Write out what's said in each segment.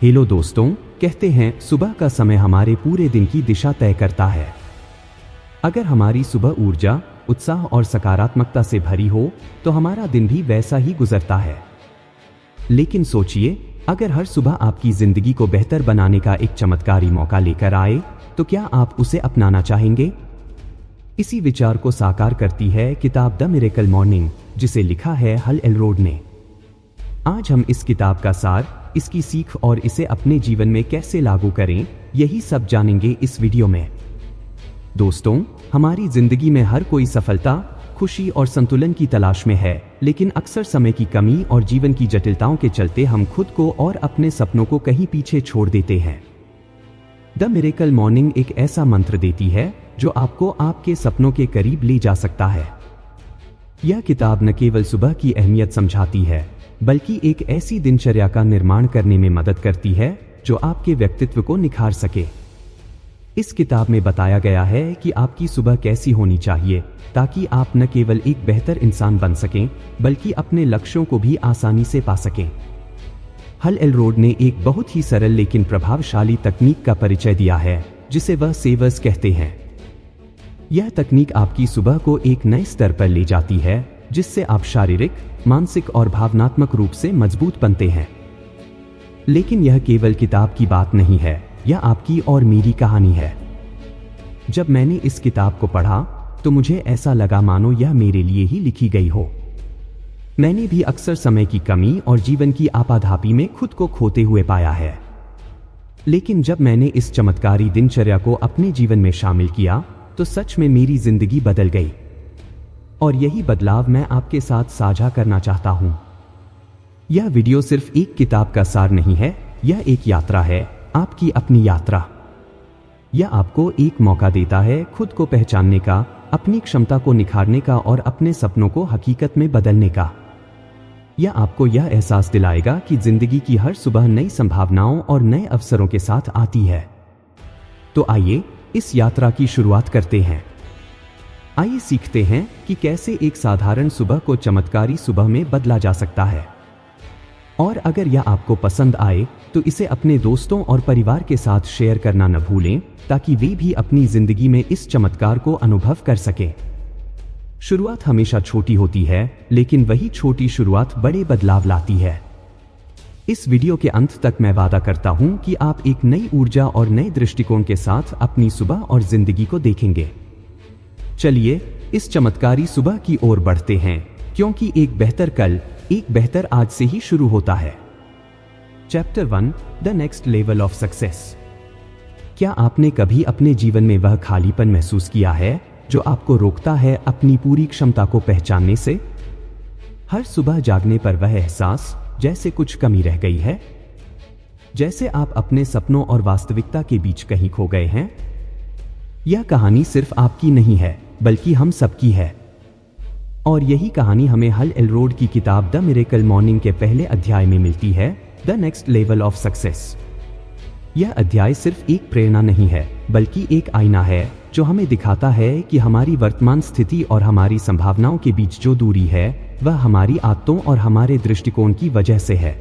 Hello दोस्तों, कहते हैं सुबह का समय हमारे पूरे दिन की दिशा तय करता है। अगर हमारी सुबह ऊर्जा, उत्साह और सकारात्मकता से भरी हो तो हमारा दिन भी वैसा ही गुजरता है। लेकिन सोचिए, अगर हर सुबह आपकी जिंदगी को बेहतर बनाने का एक चमत्कारी मौका लेकर आए तो क्या आप उसे अपनाना चाहेंगे? इसी विचार को साकार करती है किताब द मिरेकल मॉर्निंग, जिसे लिखा है हल एलरोड ने। आज हम इस किताब का सार, इसकी सीख और इसे अपने जीवन में कैसे लागू करें, यही सब जानेंगे इस वीडियो में। दोस्तों, हमारी जिंदगी में हर कोई सफलता, खुशी और संतुलन की तलाश में है, लेकिन अक्सर समय की कमी और जीवन की जटिलताओं के चलते हम खुद को और अपने सपनों को कहीं पीछे छोड़ देते हैं। द मिरेकल मॉर्निंग एक ऐसा मंत्र देती है जो आपको आपके सपनों के करीब ले जा सकता है। यह किताब न केवल सुबह की अहमियत समझाती है, बल्कि एक ऐसी दिनचर्या का निर्माण करने में मदद करती है जो आपके व्यक्तित्व को निखार सके। इस किताब में बताया गया है कि आपकी सुबह कैसी होनी चाहिए ताकि आप न केवल एक बेहतर इंसान बन सकें, बल्कि अपने लक्ष्यों को भी आसानी से पा सकें। हल एलरोड ने एक बहुत ही सरल लेकिन प्रभावशाली तकनीक का परिचय दिया है, जिसे वह सेवर्स कहते हैं। यह तकनीक आपकी सुबह को एक नए स्तर पर ले जाती है, जिससे आप शारीरिक, मानसिक और भावनात्मक रूप से मजबूत बनते हैं। लेकिन यह केवल किताब की बात नहीं है, यह आपकी और मेरी कहानी है। जब मैंने इस किताब को पढ़ा तो मुझे ऐसा लगा मानो यह मेरे लिए ही लिखी गई हो। मैंने भी अक्सर समय की कमी और जीवन की आपाधापी में खुद को खोते हुए पाया है। लेकिन जब मैंने इस चमत्कारी दिनचर्या को अपने जीवन में शामिल किया तो सच में मेरी जिंदगी बदल गई। और यही बदलाव मैं आपके साथ साझा करना चाहता हूं। यह वीडियो सिर्फ एक किताब का सार नहीं है, यह एक यात्रा है, आपकी अपनी यात्रा। यह आपको एक मौका देता है खुद को पहचानने का, अपनी क्षमता को निखारने का और अपने सपनों को हकीकत में बदलने का। यह आपको यह एहसास दिलाएगा कि जिंदगी की हर सुबह नई संभावनाओं और नए अवसरों के साथ आती है। तो आइए इस यात्रा की शुरुआत करते हैं। आइए सीखते हैं कि कैसे एक साधारण सुबह को चमत्कारी सुबह में बदला जा सकता है। और अगर यह आपको पसंद आए तो इसे अपने दोस्तों और परिवार के साथ शेयर करना न भूलें, ताकि वे भी अपनी जिंदगी में इस चमत्कार को अनुभव कर सकें। शुरुआत हमेशा छोटी होती है, लेकिन वही छोटी शुरुआत बड़े बदलाव लाती है। इस वीडियो के अंत तक मैं वादा करता हूं कि आप एक नई ऊर्जा और नए दृष्टिकोण के साथ अपनी सुबह और जिंदगी को देखेंगे। चलिए इस चमत्कारी सुबह की ओर बढ़ते हैं, क्योंकि एक बेहतर कल एक बेहतर आज से ही शुरू होता है। Chapter 1, the next level of success. क्या आपने कभी अपने जीवन में वह खालीपन महसूस किया है जो आपको रोकता है अपनी पूरी क्षमता को पहचानने से? हर सुबह जागने पर वह एहसास जैसे कुछ कमी रह गई है, जैसे आप अपने सपनों और वास्तविकता के बीच कहीं खो गए हैं। यह कहानी सिर्फ आपकी नहीं है, बल्कि हम सबकी है। और यही कहानी हमें हल एलरोड की किताब द मिरेकल मॉर्निंग के पहले अध्याय में मिलती है, the next level of success. यह अध्याय सिर्फ एक प्रेरणा नहीं है, बल्कि एक आईना है जो हमें दिखाता है कि हमारी वर्तमान स्थिति और हमारी संभावनाओं के बीच जो दूरी है, वह हमारी आदतों और हमारे दृष्टिकोण की वजह से है।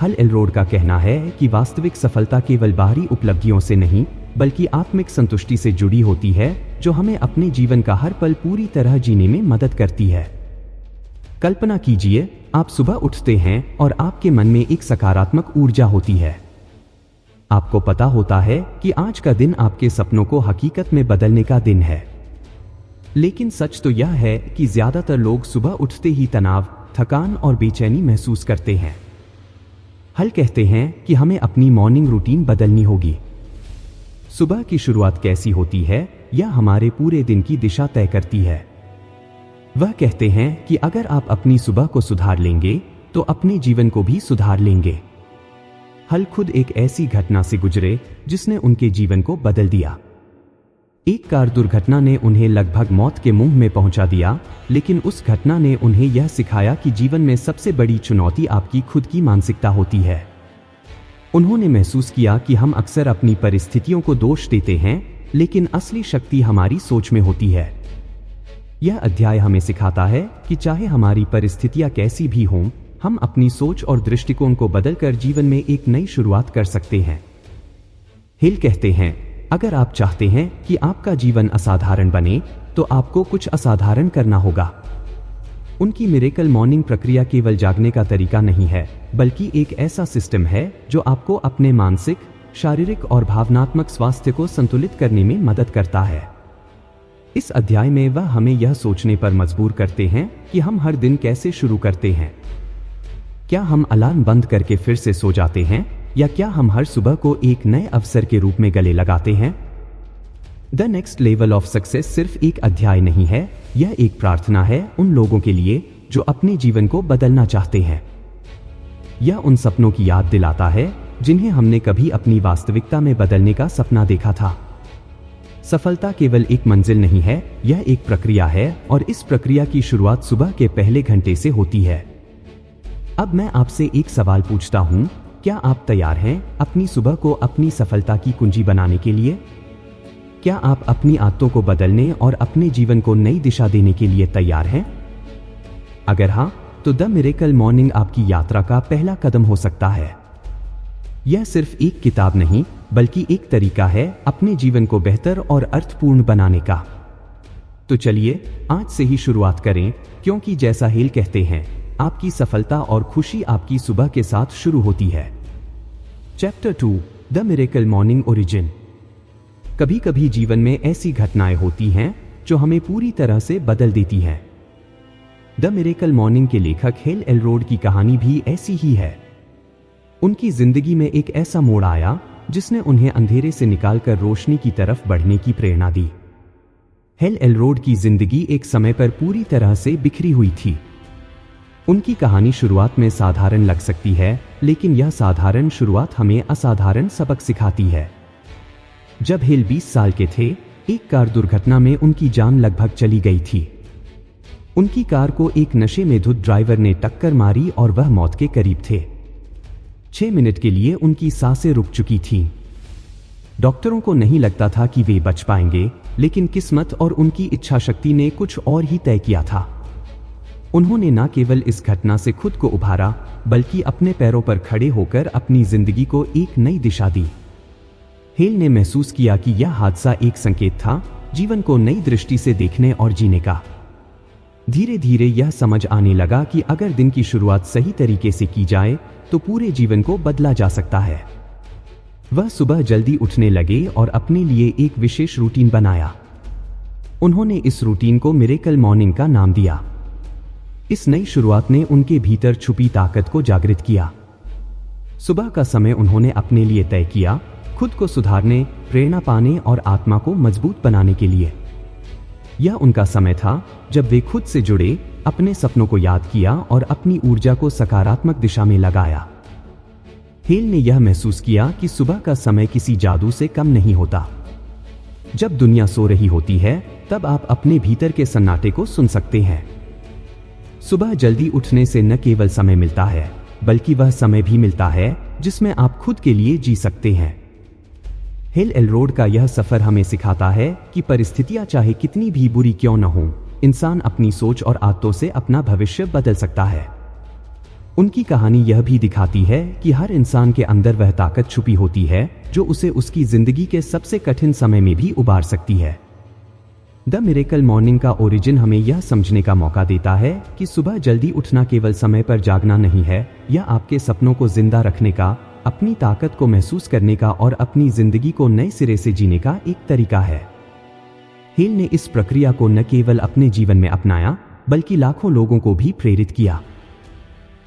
हल एलरोड का कहना है कि वास्तविक सफलता केवल बाहरी उपलब्धियों से नहीं, बल्कि आत्मिक संतुष्टि से जुड़ी होती है, जो हमें अपने जीवन का हर पल पूरी तरह जीने में मदद करती है। कल्पना कीजिए, आप सुबह उठते हैं और आपके मन में एक सकारात्मक ऊर्जा होती है। आपको पता होता है कि आज का दिन आपके सपनों को हकीकत में बदलने का दिन है। लेकिन सच तो यह है कि ज्यादातर लोग सुबह उठते ही तनाव, थकान और बेचैनी महसूस करते हैं। हल कहते हैं कि हमें अपनी मॉर्निंग रूटीन बदलनी होगी। सुबह की शुरुआत कैसी होती है, यह हमारे पूरे दिन की दिशा तय करती है। वह कहते हैं कि अगर आप अपनी सुबह को सुधार लेंगे तो अपने जीवन को भी सुधार लेंगे। हल खुद एक ऐसी घटना से गुजरे जिसने उनके जीवन को बदल दिया। एक कार दुर्घटना ने उन्हें लगभग मौत के मुंह में पहुंचा दिया, लेकिन उस घटना ने उन्हें यह सिखाया कि जीवन में सबसे बड़ी चुनौती आपकी खुद की मानसिकता होती है। उन्होंने महसूस किया कि हम अक्सर अपनी परिस्थितियों को दोष देते हैं, लेकिन असली शक्ति हमारी सोच में होती है। यह अध्याय हमें सिखाता है कि चाहे हमारी परिस्थितियां कैसी भी हों, हम अपनी सोच और दृष्टिकोण को बदलकर जीवन में एक नई शुरुआत कर सकते हैं। हेल कहते हैं, अगर आप चाहते हैं कि आपका जीवन असाधारण बने, तो आपको कुछ असाधारण करना होगा। उनकी मिरेकल मॉर्निंग प्रक्रिया केवल जागने का तरीका नहीं है, बल्कि एक ऐसा सिस्टम है जो आपको अपने मानसिक, शारीरिक और भावनात्मक स्वास्थ्य को संतुलित करने में मदद करता है। इस अध्याय में वह हमें यह सोचने पर मजबूर करते हैं कि हम हर दिन कैसे शुरू करते हैं। क्या हम अलार्म बंद करके फिर से सो जाते हैं, या क्या हम हर सुबह को एक नए अवसर के रूप में गले लगाते हैं? The next level of success सिर्फ एक अध्याय नहीं है, यह एक प्रार्थना है उन लोगों के लिए जो अपने जीवन को बदलना चाहते हैं। यह उन सपनों की याद दिलाता है जिन्हें हमने कभी अपनी वास्तविकता में बदलने का सपना देखा था। सफलता केवल एक मंजिल नहीं है, यह एक प्रक्रिया है, और इस प्रक्रिया की शुरुआत सुबह के पहले घंटे से होती है। अब मैं आपसे एक सवाल पूछता हूं, क्या आप तैयार हैं अपनी सुबह को अपनी सफलता की कुंजी बनाने के लिए? क्या आप अपनी आदतों को बदलने और अपने जीवन को नई दिशा देने के लिए तैयार हैं? अगर हां, तो द मिरेकल मॉर्निंग आपकी यात्रा का पहला कदम हो सकता है। यह सिर्फ एक किताब नहीं, बल्कि एक तरीका है अपने जीवन को बेहतर और अर्थपूर्ण बनाने का। तो चलिए आज से ही शुरुआत करें, क्योंकि जैसा हेल कहते हैं, आपकी सफलता और खुशी आपकी सुबह के साथ शुरू होती है। Chapter 2, the miracle morning origin. कभी कभी जीवन में ऐसी घटनाएं होती हैं जो हमें पूरी तरह से बदल देती हैं। द मिरेकल मॉर्निंग के लेखक हेल एलरोड की कहानी भी ऐसी ही है। उनकी जिंदगी में एक ऐसा मोड़ आया जिसने उन्हें अंधेरे से निकालकर रोशनी की तरफ बढ़ने की प्रेरणा दी। हेल एलरोड की जिंदगी एक समय पर पूरी तरह से बिखरी हुई थी। उनकी कहानी शुरुआत में साधारण लग सकती है, लेकिन यह साधारण शुरुआत हमें असाधारण सबक सिखाती है। जब हेल 20 साल के थे, एक कार दुर्घटना में उनकी जान लगभग चली गई थी। उनकी कार को एक नशे में धुत ड्राइवर ने टक्कर मारी और वह मौत के करीब थे। 6 मिनट के लिए उनकी सांसें रुक चुकी थीं। डॉक्टरों को नहीं लगता था कि वे बच पाएंगे, लेकिन किस्मत और उनकी इच्छा शक्ति ने कुछ और ही तय किया था। उन्होंने न केवल इस घटना से खुद को उभारा, बल्कि अपने पैरों पर खड़े होकर अपनी जिंदगी को एक नई दिशा दी। हेल ने महसूस किया कि यह हादसा एक संकेत था, जीवन को नई दृष्टि से देखने और जीने का। धीरे धीरे यह समझ आने लगा कि अगर दिन की शुरुआत सही तरीके से की जाए, तो पूरे जीवन को बदला जा सकता है। वह सुबह जल्दी उठने लगे और अपने लिए एक विशेष रूटीन बनाया। उन्होंने इस रूटीन को मिरेकल मॉर्निंग का नाम दिया। इस नई शुरुआत ने उनके भीतर छुपी ताकत को जागृत किया। सुबह का समय उन्होंने अपने लिए तय किया, खुद को सुधारने, प्रेरणा पाने और आत्मा को मजबूत बनाने के लिए। यह उनका समय था जब वे खुद से जुड़े, अपने सपनों को याद किया और अपनी ऊर्जा को सकारात्मक दिशा में लगाया। हेल ने यह महसूस किया कि सुबह का समय किसी जादू से कम नहीं होता। जब दुनिया सो रही होती है, तब आप अपने भीतर के सन्नाटे को सुन सकते हैं। सुबह जल्दी उठने से न केवल समय मिलता है, बल्कि वह समय भी मिलता है जिसमें आप खुद के लिए जी सकते हैं। हेल एलरोड का यह सफर हमें सिखाता है कि परिस्थितियां चाहे कितनी भी बुरी क्यों न हो, इंसान अपनी सोच और आदतों से अपना भविष्य बदल सकता है। उनकी कहानी यह भी दिखाती है कि हर इंसान के अंदर वह ताकत छुपी होती है जो उसे उसकी जिंदगी के सबसे कठिन समय में भी उबार सकती है। द मिरेकल मॉर्निंग का ओरिजिन हमें यह समझने का मौका देता है कि सुबह जल्दी उठना केवल समय पर जागना नहीं है, यह आपके सपनों को जिंदा रखने का, अपनी ताकत को महसूस करने का और अपनी जिंदगी को नए सिरे से जीने का एक तरीका है। हेल ने इस प्रक्रिया को न केवल अपने जीवन में अपनाया, बल्कि लाखों लोगों को भी प्रेरित किया।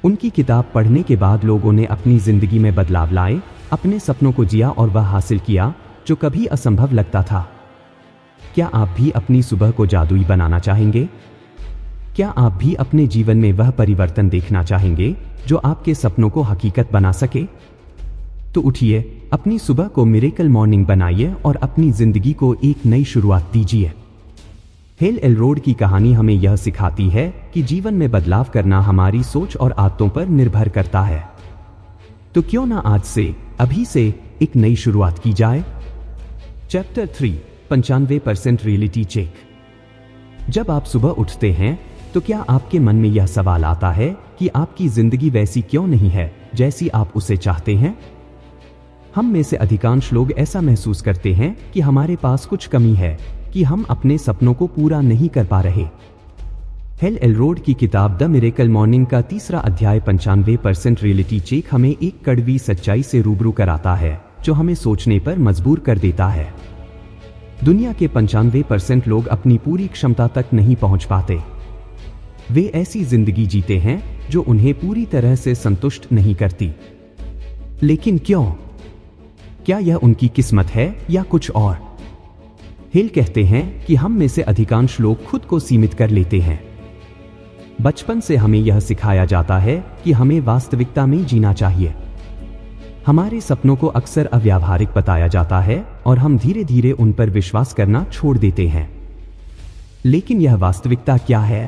उनकी किताब पढ़ने के बाद लोगों ने अपनी जिंदगी में बदलाव लाए, अपने सपनों को जिया और वह हासिल किया जो कभी असंभव लगता था। क्या आप भी अपनी सुबह को जादुई बनाना चाहेंगे? क्या आप भी अपने जीवन में वह परिवर्तन देखना चाहेंगे जो आपके सपनों को हकीकत बना सके? तो उठिए, अपनी सुबह को मिरेकल मॉर्निंग बनाइए और अपनी जिंदगी को एक नई शुरुआत दीजिए। हेल एलरोड की कहानी हमें यह सिखाती है कि जीवन में बदलाव करना हमारी सोच और आदतों पर निर्भर करता है। तो क्यों ना आज से, अभी से एक नई शुरुआत की जाए। Chapter 3, 95% reality check. जब आप सुबह उठते हैं तो क्या आपके मन में यह सवाल आता है कि आपकी जिंदगी वैसी क्यों नहीं है जैसी आप उसे चाहते हैं? हम में से अधिकांश लोग ऐसा महसूस करते हैं कि हमारे पास कुछ कमी है, कि हम अपने सपनों को पूरा नहीं कर पा रहे। हेल एलरोड की किताब द मिरेकल मॉर्निंग का 3रा अध्याय 95% रियलिटी चेक हमें एक कड़वी सच्चाई से रूबरू कराता है जो हमें सोचने पर मजबूर कर देता है। दुनिया के 95% लोग अपनी पूरी क्षमता तक नहीं पहुंच पाते। वे ऐसी जिंदगी जीते हैं जो उन्हें पूरी तरह से संतुष्ट नहीं करती। लेकिन क्यों? क्या यह उनकी किस्मत है या कुछ और? हिल कहते हैं कि हम में से अधिकांश लोग खुद को सीमित कर लेते हैं। बचपन से हमें यह सिखाया जाता है कि हमें वास्तविकता में जीना चाहिए। हमारे सपनों को अक्सर अव्यावहारिक बताया जाता है और हम धीरे धीरे उन पर विश्वास करना छोड़ देते हैं। लेकिन यह वास्तविकता क्या है?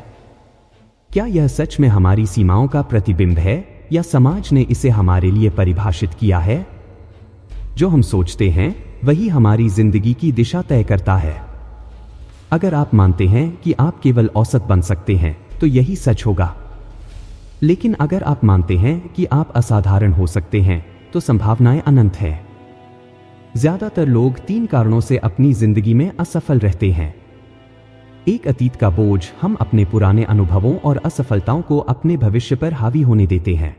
क्या यह सच में हमारी सीमाओं का प्रतिबिंब है या समाज ने इसे हमारे लिए परिभाषित किया है? जो हम सोचते हैं वही हमारी जिंदगी की दिशा तय करता है। अगर आप मानते हैं कि आप केवल औसत बन सकते हैं तो यही सच होगा। लेकिन अगर आप मानते हैं कि आप असाधारण हो सकते हैं तो संभावनाएं अनंत हैं। ज्यादातर लोग 3 कारणों से अपनी जिंदगी में असफल रहते हैं। एक, अतीत का बोझ, हम अपने पुराने अनुभवों और असफलताओं को अपने भविष्य पर हावी होने देते हैं।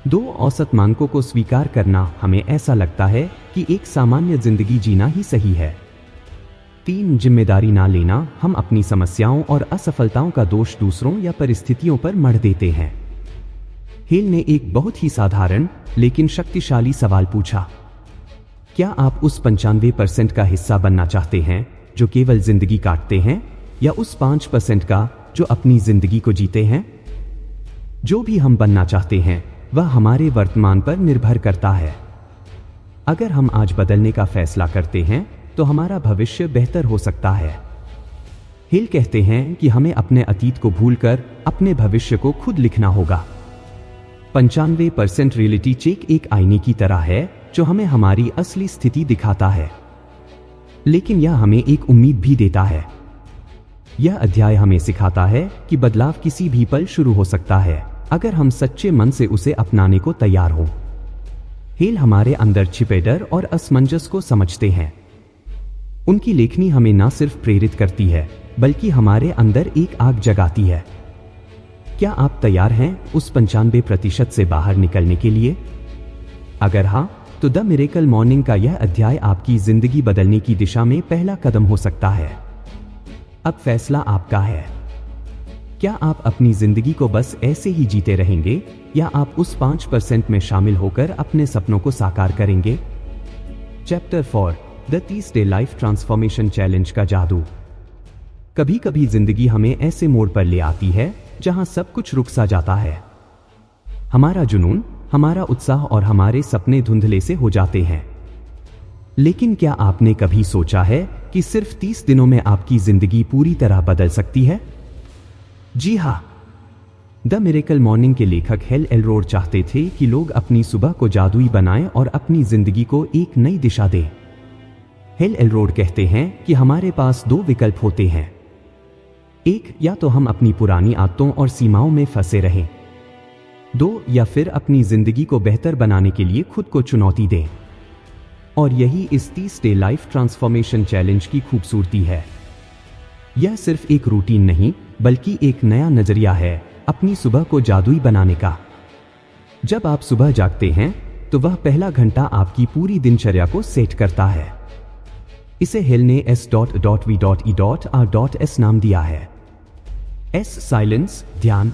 2, औसत मानकों को स्वीकार करना, हमें ऐसा लगता है कि एक सामान्य जिंदगी जीना ही सही है। 3, जिम्मेदारी ना लेना, हम अपनी समस्याओं और असफलताओं का दोष दूसरों या परिस्थितियों पर मढ़ देते हैं। हिल ने एक बहुत ही साधारण लेकिन शक्तिशाली सवाल पूछा, क्या आप उस 95% का हिस्सा बनना चाहते हैं जो केवल जिंदगी काटते हैं, या उस 5% का जो अपनी जिंदगी को जीते हैं? जो भी हम बनना चाहते हैं वह हमारे वर्तमान पर निर्भर करता है। अगर हम आज बदलने का फैसला करते हैं तो हमारा भविष्य बेहतर हो सकता है। हिल कहते हैं कि हमें अपने अतीत को भूलकर अपने भविष्य को खुद लिखना होगा। 95% रियलिटी चेक एक आईने की तरह है जो हमें हमारी असली स्थिति दिखाता है, लेकिन यह हमें एक उम्मीद भी देता है। यह अध्याय हमें सिखाता है कि बदलाव किसी भी पल शुरू हो सकता है अगर हम सच्चे मन से उसे अपनाने को तैयार हो। हिल हमारे अंदर छिपे डर और असमंजस को समझते हैं। उनकी लेखनी हमें न सिर्फ प्रेरित करती है बल्कि हमारे अंदर एक आग जगाती है। क्या आप तैयार हैं उस 95% से बाहर निकलने के लिए? अगर हाँ, तो द मिरेकल मॉर्निंग का यह अध्याय आपकी जिंदगी बदलने की दिशा में पहला कदम हो सकता है। अब फैसला आपका है। क्या आप अपनी जिंदगी को बस ऐसे ही जीते रहेंगे या आप उस 5% में शामिल होकर अपने सपनों को साकार करेंगे? Chapter 4, the 30 day life transformation challenge का जादू। कभी कभी जिंदगी हमें ऐसे मोड़ पर ले आती है जहां सब कुछ रुक सा जाता है। हमारा जुनून, हमारा उत्साह और हमारे सपने धुंधले से हो जाते हैं। लेकिन क्या आपने कभी सोचा है कि सिर्फ 30 दिनों में आपकी जिंदगी पूरी तरह बदल सकती है? जी हां, द मिरेकल मॉर्निंग के लेखक हेल एलरोड चाहते थे कि लोग अपनी सुबह को जादुई बनाएं और अपनी जिंदगी को एक नई दिशा दें। हेल एलरोड कहते हैं कि हमारे पास 2 विकल्प होते हैं। एक, या तो हम अपनी पुरानी आदतों और सीमाओं में फंसे रहें। 2, या फिर अपनी जिंदगी को बेहतर बनाने के लिए खुद को चुनौती दें। और यही इस 30 डे लाइफ ट्रांसफॉर्मेशन चैलेंज की खूबसूरती है। यह सिर्फ एक रूटीन नहीं बल्कि एक नया नजरिया है अपनी सुबह को जादुई बनाने का। जब आप सुबह जागते हैं तो वह पहला घंटा आपकी पूरी दिनचर्या को सेट करता है। इसे हेल ने S.V.E.R.S नाम दिया है। S, साइलेंस, ध्यान।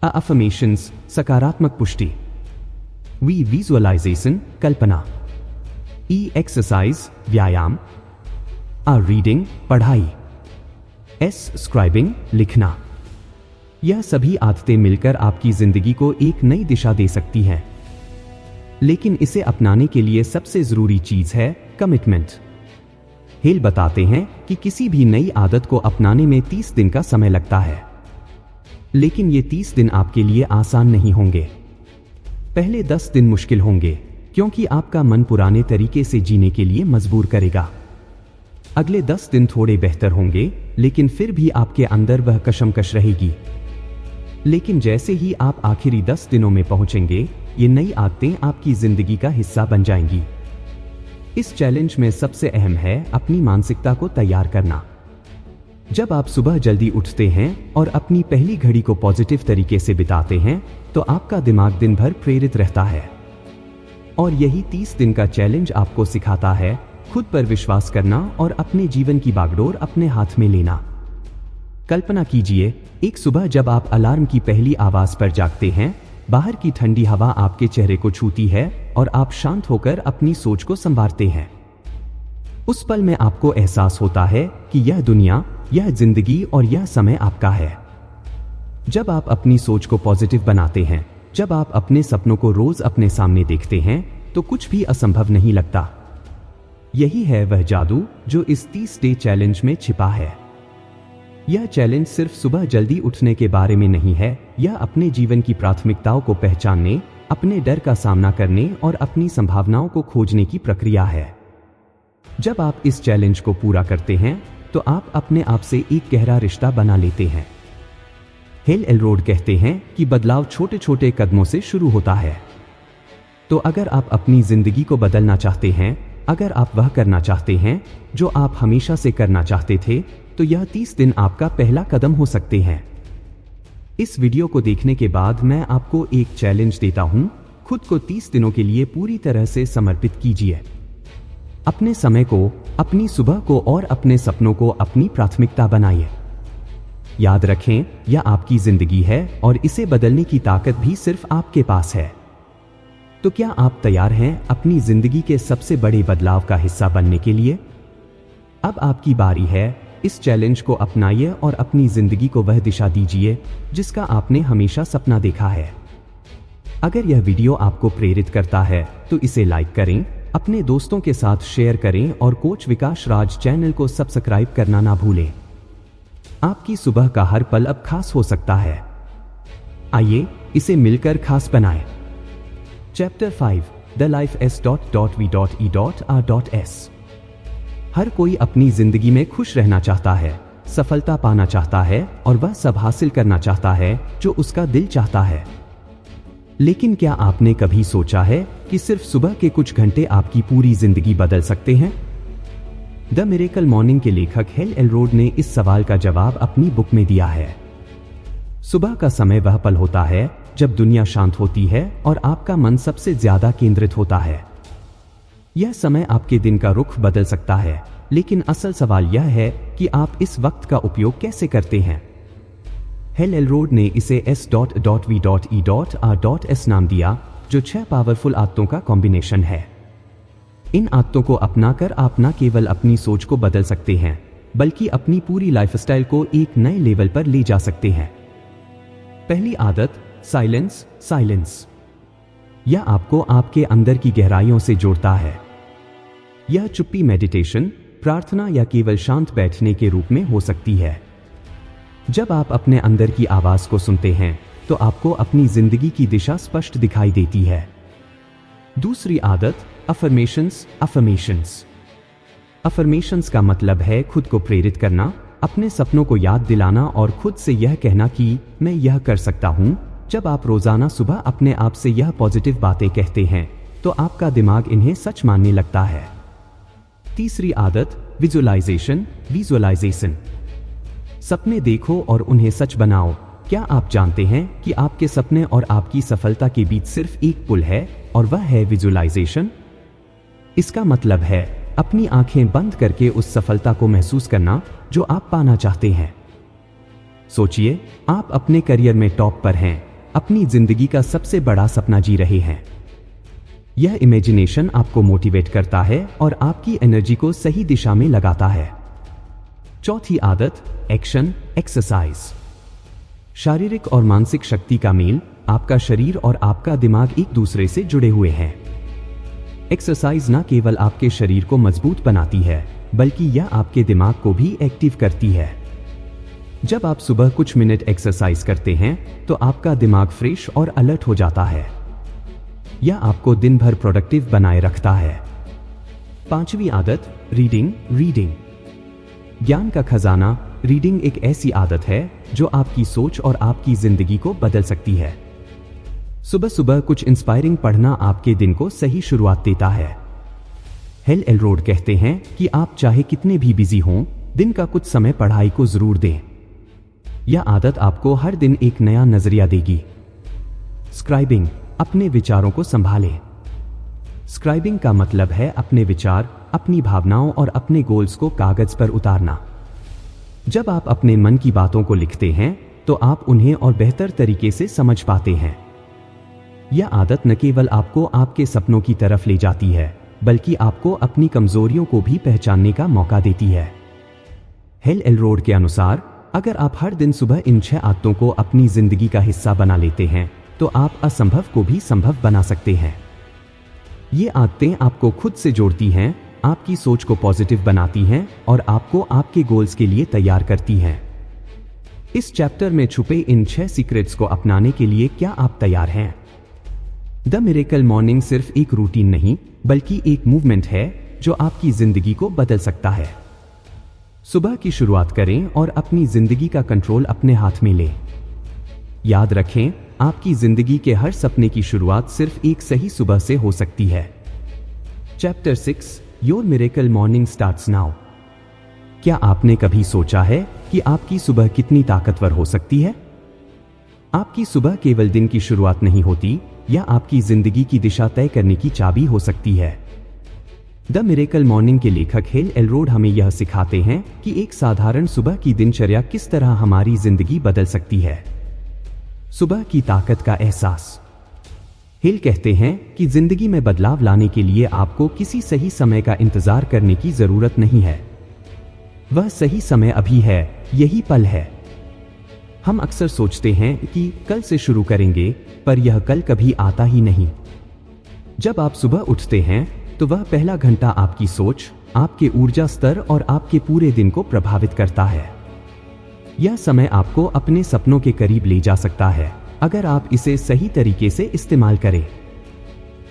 A, अफर्मेशंस, सकारात्मक पुष्टि। V, विजुअलाइजेशन, कल्पना। E, एक्सरसाइज, व्यायाम। A, रीडिंग, पढ़ाई। S, स्क्राइबिंग, लिखना। यह सभी आदतें मिलकर आपकी जिंदगी को एक नई दिशा दे सकती हैं। लेकिन इसे अपनाने के लिए सबसे जरूरी चीज है कमिटमेंट। हेल बताते हैं कि किसी भी नई आदत को अपनाने में 30 दिन का समय लगता है। लेकिन ये 30 दिन आपके लिए आसान नहीं होंगे। पहले 10 दिन मुश्किल होंगे क्योंकि आपका मन पुराने तरीके से जीने के लिए मजबूर करेगा। अगले 10 दिन थोड़े बेहतर होंगे, लेकिन फिर भी आपके अंदर वह कशमकश रहेगी। लेकिन जैसे ही आप आखिरी 10 दिनों में पहुंचेंगे, ये नई आदतें आपकी जिंदगी का हिस्सा बन जाएंगी। इस चैलेंज में सबसे अहम है अपनी मानसिकता को तैयार करना। जब आप सुबह जल्दी उठते हैं और अपनी पहली घड़ी को पॉजिटिव तरीके से बिताते हैं, तो आपका दिमाग दिन भर प्रेरित रहता है। और यही 30 दिन का चैलेंज आपको सिखाता है खुद पर विश्वास करना और अपने जीवन की बागडोर अपने हाथ में लेना। कल्पना कीजिए, एक सुबह जब आप अलार्म की पहली आवाज पर जागते हैं, बाहर की ठंडी हवा आपके चेहरे को छूती है और आप शांत होकर अपनी सोच को संवारते हैं। उस पल में आपको एहसास होता है कि यह दुनिया, यह जिंदगी और यह समय आपका है। जब आप अपनी सोच को पॉजिटिव बनाते हैं, जब आप अपने सपनों को रोज अपने सामने देखते हैं, तो कुछ भी असंभव नहीं लगता। यही है वह जादू जो इस 30 डे चैलेंज में छिपा है। यह चैलेंज सिर्फ सुबह जल्दी उठने के बारे में नहीं है, यह अपने जीवन की प्राथमिकताओं को पहचानने, अपने डर का सामना करने और अपनी संभावनाओं को खोजने की प्रक्रिया है। जब आप इस चैलेंज को पूरा करते हैं, तो आप अपने आप से एक गहरा रिश्ता बना लेते हैं। हेल एलरोड कहते हैं कि बदलाव छोटे छोटे कदमों से शुरू होता है। तो अगर आप अपनी जिंदगी को बदलना चाहते हैं, अगर आप वह करना चाहते हैं जो आप हमेशा से करना चाहते थे, तो यह 30 दिन आपका पहला कदम हो सकते हैं। इस वीडियो को देखने के बाद मैं आपको एक चैलेंज देता हूं, खुद को 30 दिनों के लिए पूरी तरह से समर्पित कीजिए। अपने समय को, अपनी सुबह को और अपने सपनों को अपनी प्राथमिकता बनाइए। याद रखें, यह आपकी जिंदगी है और इसे बदलने की ताकत भी सिर्फ आपके पास है। तो क्या आप तैयार हैं अपनी जिंदगी के सबसे बड़े बदलाव का हिस्सा बनने के लिए? अब आपकी बारी है, इस चैलेंज को अपनाइए और अपनी जिंदगी को वह दिशा दीजिए जिसका आपने हमेशा सपना देखा है। अगर यह वीडियो आपको प्रेरित करता है तो इसे लाइक करें, अपने दोस्तों के साथ शेयर करें और कोच विकास राज चैनल को सब्सक्राइब करना ना भूलें। आपकी सुबह का हर पल अब खास हो सकता है। आइए इसे मिलकर खास बनाएं। Chapter 5 the life s.v.e.r.s। हर कोई अपनी जिंदगी में खुश रहना चाहता है, सफलता पाना चाहता है और वह सब हासिल करना चाहता है जो उसका दिल चाहता है। लेकिन क्या आपने कभी सोचा है कि सिर्फ सुबह के कुछ घंटे आपकी पूरी जिंदगी बदल सकते हैं? द मिरेकल मॉर्निंग के लेखक हेल एलरोड ने इस सवाल का जवाब अपनी बुक में दिया है। सुबह का समय वह पल होता है जब दुनिया शांत होती है और आपका मन सबसे ज्यादा केंद्रित होता है। यह समय आपके दिन का रुख बदल सकता है, लेकिन असल सवाल यह है कि आप इस वक्त का उपयोग कैसे करते हैं। हेल एलरोड ने इसे s.v.e.r.s नाम दिया, जो 6 पावरफुल आदतों का कॉम्बिनेशन है। इन आदतों को अपनाकर आप न केवल अपनी सोच को बदल सकते हैं, बल्कि अपनी पूरी लाइफस्टाइल को एक नए लेवल पर ले जा सकते हैं। पहली आदत, साइलेंस। साइलेंस यह आपको आपके अंदर की गहराइयों से जोड़ता है। यह चुप्पी मेडिटेशन, प्रार्थना या केवल शांत बैठने के रूप में हो सकती है। जब आप अपने अंदर की आवाज को सुनते हैं, तो आपको अपनी जिंदगी की दिशा स्पष्ट दिखाई देती है। दूसरी आदत, अफर्मेशंस। अफर्मेशंस अफर्मेशंस का मतलब है खुद को प्रेरित करना, अपने सपनों को याद दिलाना और खुद से यह कहना कि मैं यह कर सकता हूं। जब आप रोजाना सुबह अपने आप से यह पॉजिटिव बातें कहते हैं, तो आपका दिमाग इन्हें सच मानने लगता है। तीसरी आदत, विजुअलाइजेशन। विजुअलाइजेशन सपने देखो और उन्हें सच बनाओ। क्या आप जानते हैं कि आपके सपने और आपकी सफलता के बीच सिर्फ एक पुल है, और वह है विजुअलाइजेशन। इसका मतलब है अपनी आंखें बंद करके उस सफलता को महसूस करना जो आप पाना चाहते हैं। सोचिए, आप अपने करियर में टॉप पर हैं, अपनी जिंदगी का सबसे बड़ा सपना जी रहे हैं। यह इमेजिनेशन आपको मोटिवेट करता है और आपकी एनर्जी को सही दिशा में लगाता है। चौथी आदत, एक्शन। एक्सरसाइज। शारीरिक और मानसिक शक्ति का मेल। आपका शरीर और आपका दिमाग एक दूसरे से जुड़े हुए हैं। एक्सरसाइज न केवल आपके शरीर को मजबूत बनाती है, बल्कि यह आपके दिमाग को भी एक्टिव करती है। जब आप सुबह कुछ मिनट एक्सरसाइज करते हैं, तो आपका दिमाग फ्रेश और अलर्ट हो जाता है। यह आपको दिन भर प्रोडक्टिव बनाए रखता है। पांचवी आदत, रीडिंग। रीडिंग ज्ञान का खजाना रीडिंग एक ऐसी आदत है जो आपकी सोच और आपकी जिंदगी को बदल सकती है। सुबह सुबह कुछ इंस्पायरिंग पढ़ना आपके दिन को सही शुरुआत देता है। हेल एलरोड कहते हैं कि आप चाहे कितने भी बिजी हों, दिन का कुछ समय पढ़ाई को जरूर दें। यह आदत आपको हर दिन एक नया नजरिया देगी। स्क्राइबिंग, अपने विचारों को संभालें। स्क्राइबिंग का मतलब है अपने विचार, अपनी भावनाओं और अपने गोल्स को कागज पर उतारना। जब आप अपने मन की बातों को लिखते हैं तो आप उन्हें और बेहतर तरीके से समझ पाते हैं। यह आदत न केवल आपको आपके सपनों की तरफ ले जाती है, बल्कि आपको अपनी कमजोरियों को भी पहचानने का मौका देती है। हेल एलरोड के अनुसार, अगर आप हर दिन सुबह इन 6 आदतों को अपनी जिंदगी का हिस्सा बना लेते हैं तो आप असंभव को भी संभव बना सकते हैं। ये आदतें आपको खुद से जोड़ती हैं, आपकी सोच को पॉजिटिव बनाती हैं और आपको आपके गोल्स के लिए तैयार करती हैं। इस चैप्टर में छुपे इन 6 सीक्रेट्स को अपनाने के लिए क्या आप तैयार हैं? द मिरेकल मॉर्निंग सिर्फ एक रूटीन नहीं, बल्कि एक मूवमेंट है जो आपकी जिंदगी को बदल सकता है। सुबह की शुरुआत करें और अपनी जिंदगी का कंट्रोल अपने हाथ में लें। याद रखें, आपकी जिंदगी के हर सपने की शुरुआत सिर्फ एक सही सुबह से हो सकती है। Chapter 6, your miracle morning starts now. क्या आपने कभी सोचा है कि आपकी सुबह कितनी ताकतवर हो सकती है? आपकी सुबह केवल दिन की शुरुआत नहीं होती, यह आपकी जिंदगी की दिशा तय करने की चाबी हो सकती है। द मिरेकल मॉर्निंग के लेखक हेल एलरोड हमें यह सिखाते हैं कि एक साधारण सुबह की दिनचर्या किस तरह हमारी जिंदगी बदल सकती है। सुबह की ताकत का एहसास। हेल कहते हैं कि जिंदगी में बदलाव लाने के लिए आपको किसी सही समय का इंतजार करने की जरूरत नहीं है। वह सही समय अभी है, यही पल है। हम अक्सर सोचते हैं कि कल से शुरू करेंगे, पर यह कल कभी आता ही नहीं। जब आप सुबह उठते हैं तो वह पहला घंटा आपकी सोच, आपके ऊर्जा स्तर और आपके पूरे दिन को प्रभावित करता है। यह समय आपको अपने सपनों के करीब ले जा सकता है, अगर आप इसे सही तरीके से इस्तेमाल करें।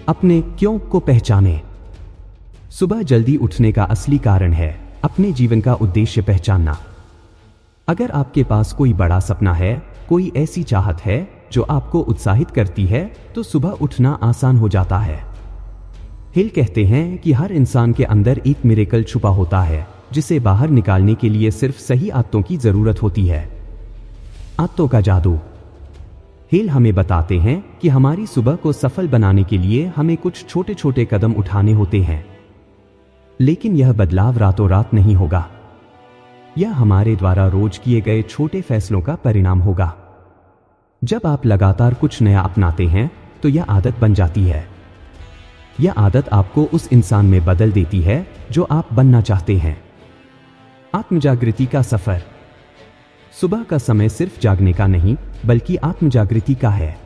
अपने क्यों को पहचानें। सुबह जल्दी उठने का असली कारण है अपने जीवन का उद्देश्य पहचानना। अगर आपके पास कोई बड़ा सपना है, कोई ऐसी चाहत है जो आपको उत्साहित करती है, तो सुबह उठना आसान हो जाता है। हिल कहते हैं कि हर इंसान के अंदर एक मिरेकल छुपा होता है, जिसे बाहर निकालने के लिए सिर्फ सही आदतों की जरूरत होती है। आदतों का जादू। हिल हमें बताते हैं कि हमारी सुबह को सफल बनाने के लिए हमें कुछ छोटे छोटे कदम उठाने होते हैं, लेकिन यह बदलाव रातों रात नहीं होगा। यह हमारे द्वारा रोज किए गए छोटे फैसलों का परिणाम होगा। जब आप लगातार कुछ नया अपनाते हैं तो यह आदत बन जाती है। यह आदत आपको उस इंसान में बदल देती है जो आप बनना चाहते हैं। आत्मजागृति का सफर। सुबह का समय सिर्फ जागने का नहीं, बल्कि आत्मजागृति का है।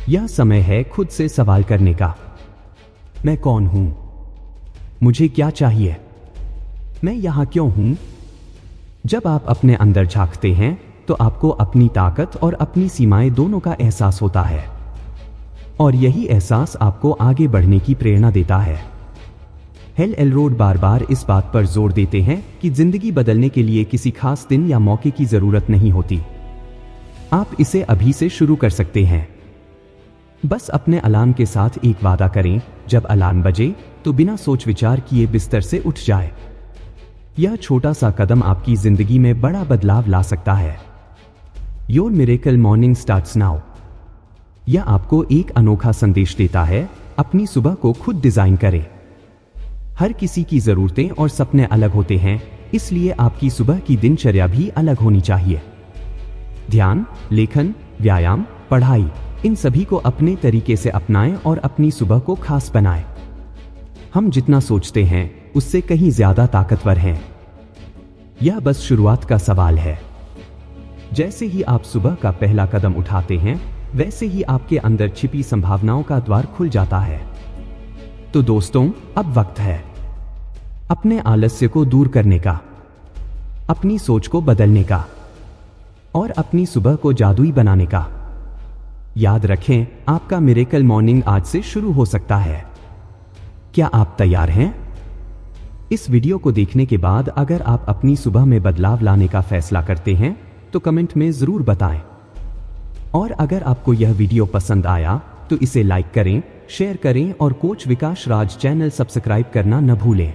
यह समय है खुद से सवाल करने का। मैं कौन हूं? मुझे क्या चाहिए? मैं यहां क्यों हूं? जब आप अपने अंदर झांकते हैं तो आपको अपनी ताकत और अपनी सीमाएं दोनों का एहसास होता है, और यही एहसास आपको आगे बढ़ने की प्रेरणा देता है। हेल एलरोड बार बार इस बात पर जोर देते हैं कि जिंदगी बदलने के लिए किसी खास दिन या मौके की जरूरत नहीं होती। आप इसे अभी से शुरू कर सकते हैं। बस अपने अलार्म के साथ एक वादा करें, जब अलार्म बजे तो बिना सोच विचार किए बिस्तर से उठ जाए। यह छोटा सा कदम आपकी जिंदगी में बड़ा बदलाव ला सकता है। Your miracle morning starts now. यह आपको एक अनोखा संदेश देता है, अपनी सुबह को खुद डिजाइन करें। हर किसी की जरूरतें और सपने अलग होते हैं, इसलिए आपकी सुबह की दिनचर्या भी अलग होनी चाहिए। ध्यान, लेखन, व्यायाम, पढ़ाई, इन सभी को अपने तरीके से अपनाएं और अपनी सुबह को खास बनाएं। हम जितना सोचते हैं उससे कहीं ज्यादा ताकतवर हैं। यह बस शुरुआत का सवाल है। जैसे ही आप सुबह का पहला कदम उठाते हैं, वैसे ही आपके अंदर छिपी संभावनाओं का द्वार खुल जाता है। तो दोस्तों, अब वक्त है अपने आलस्य को दूर करने का, अपनी सोच को बदलने का और अपनी सुबह को जादुई बनाने का। याद रखें, आपका मिरेकल मॉर्निंग आज से शुरू हो सकता है। क्या आप तैयार हैं? इस वीडियो को देखने के बाद अगर आप अपनी सुबह में बदलाव लाने का फैसला करते हैं तो कमेंट में जरूर बताएं। और अगर आपको यह वीडियो पसंद आया तो इसे लाइक करें, शेयर करें और कोच विकास राज चैनल सब्सक्राइब करना न भूलें।